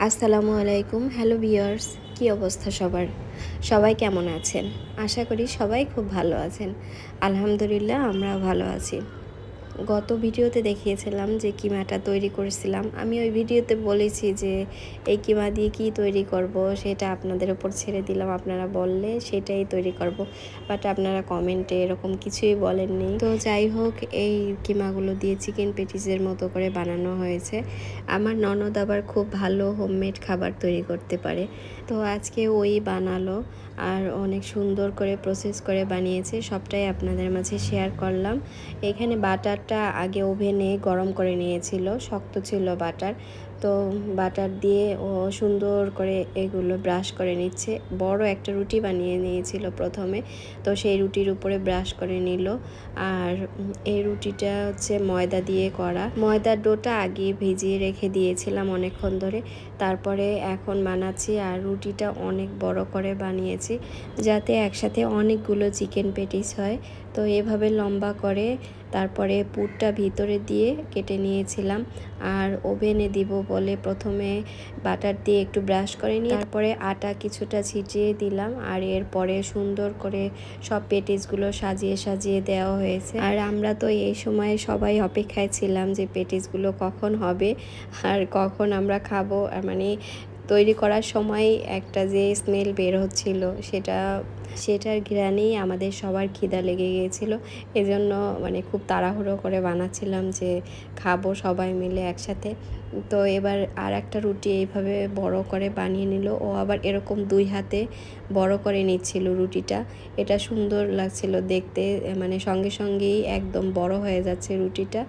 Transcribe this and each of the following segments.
আসসালামু আলাইকুম। Hello viewers, কি অবস্থা সবার? সবাই কেমন আছেন? আশা করি সবাই খুব ভালো আছেন। আলহামদুলিল্লাহ আমরাও ভালো আছি। গত ভিডিওতে দেখিয়েছিলাম যে কিমাটা তৈরি করেছিলাম। আমি ওই ভিডিওতে বলেছি যে এই কিমা দিয়ে কি তৈরি করব সেটা আপনাদের উপর ছেড়ে দিলাম, আপনারা বললে সেটাই তৈরি করব। বাট আপনারা কমেন্টে এরকম কিছুই বলেননি। তো যাই হোক, এই কিমাগুলো দিয়ে চিকেন পেটিসের মতো করে বানানো হয়েছে। আমার ননদ আবার খুব ভালো হোমমেড খাবার তৈরি করতে পারে, তো আজকে ওই বানালো আর অনেক সুন্দর করে প্রসেস করে বানিয়েছে। সবটাই আপনাদের মাঝে শেয়ার করলাম। এখানে বাটারটা আগে ওভেনে গরম করে নিয়েছিল, শক্ত ছিল বাটার। তো বাটার দিয়ে ও সুন্দর করে এগুলো ব্রাশ করে নিচ্ছে। বড় একটা রুটি বানিয়ে নিয়েছিল প্রথমে, তো সেই রুটির উপরে ব্রাশ করে নিল। আর এই রুটিটা হচ্ছে ময়দা দিয়ে করা। ময়দার ডোটা আগে ভিজিয়ে রেখে দিয়েছিলাম অনেকক্ষণ ধরে, তারপরে এখন বানাচ্ছি। আর রুটিটা অনেক বড় করে বানিয়েছি যাতে একসাথে অনেকগুলো চিকেন পেটিস হয়। তো এভাবে লম্বা করে তারপরে পুরটা ভিতরে দিয়ে কেটে নিয়েছিলাম। আর ওভেনে দিব বলে প্রথমে বাটার দিয়ে একটু ব্রাশ করে নিয়ে তারপরে আটা কিছুটা ছিটিয়ে দিলাম। আর এরপরে সুন্দর করে সব পেটিসগুলো সাজিয়ে সাজিয়ে দেওয়া হয়েছে। আর আমরা তো এই সময় সবাই অপেক্ষায় ছিলাম যে পেটিসগুলো কখন হবে আর কখন আমরা খাবো। মানে তৈরি করার সময় একটা যে স্মেল বের হচ্ছিল সেটার ঘ্রাণেই আমাদের সবার খিদা লেগে গিয়েছিল। এজন্য মানে খুব তাড়াহুড়ো করে বানাচ্ছিলাম যে খাবো সবাই মিলে একসাথে। তো এবার আর একটা রুটি এইভাবে বড় করে বানিয়ে নিল। ও আবার এরকম দুই হাতে বড় করে নিচ্ছিল রুটিটা। এটা সুন্দর লাগছিল দেখতে, মানে সঙ্গে সঙ্গেই একদম বড় হয়ে যাচ্ছে রুটিটা।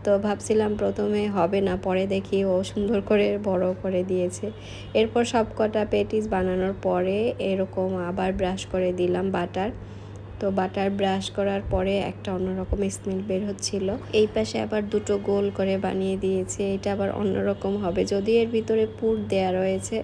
তো ভাবছিলাম প্রথমে হবে না, পরে দেখি ও সুন্দর করে বড় করে দিয়েছে। এরপর সব কটা পেটিস বানানোর পরে এরকম আবার ব্রাশ করে দিলাম বাটার। তো বাটার ব্রাশ করার পরে একটা অন্যরকম স্মেল বের হচ্ছিল। এই পাশে আবার দুটো গোল করে বানিয়ে দিয়েছে, এটা আবার অন্যরকম হবে। যদি এর ভিতরে পুর দেয়া রয়েছে,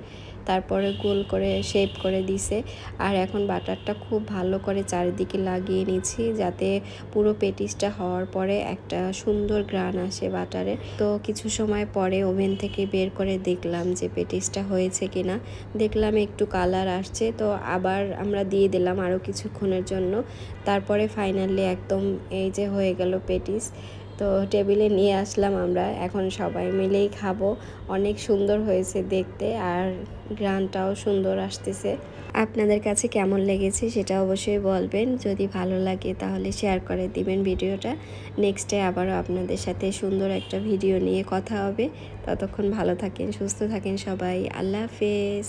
তারপরে গোল করে শেপ করে দিছে। আর এখন বাটারটা খুব ভালো করে চারিদিকে লাগিয়ে নিচ্ছি যাতে পুরো পেটিসটা হওয়ার পরে একটা সুন্দর ঘ্রাণ আসে বাটারে। তো কিছু সময় পরে ওভেন থেকে বের করে দেখলাম যে পেটিসটা হয়েছে কিনা। দেখলাম একটু কালার আসছে, তো আবার আমরা দিয়ে দিলাম আরও কিছুক্ষণের জন্য। তারপরে ফাইনালি একদম এই যে হয়ে গেল পেটিস। তো টেবিলে নিয়ে আসলাম আমরা, এখন সবাই মিলেই খাবো। অনেক সুন্দর হয়েছে দেখতে আর ঘ্রাণটাও সুন্দর আসতেছে। আপনাদের কাছে কেমন লেগেছে সেটা অবশ্যই বলবেন। যদি ভালো লাগে তাহলে শেয়ার করে দিবেন ভিডিওটা। নেক্সটে আবারও আপনাদের সাথে সুন্দর একটা ভিডিও নিয়ে কথা হবে। ততক্ষণ ভালো থাকেন, সুস্থ থাকেন সবাই। আল্লাহ হাফেজ।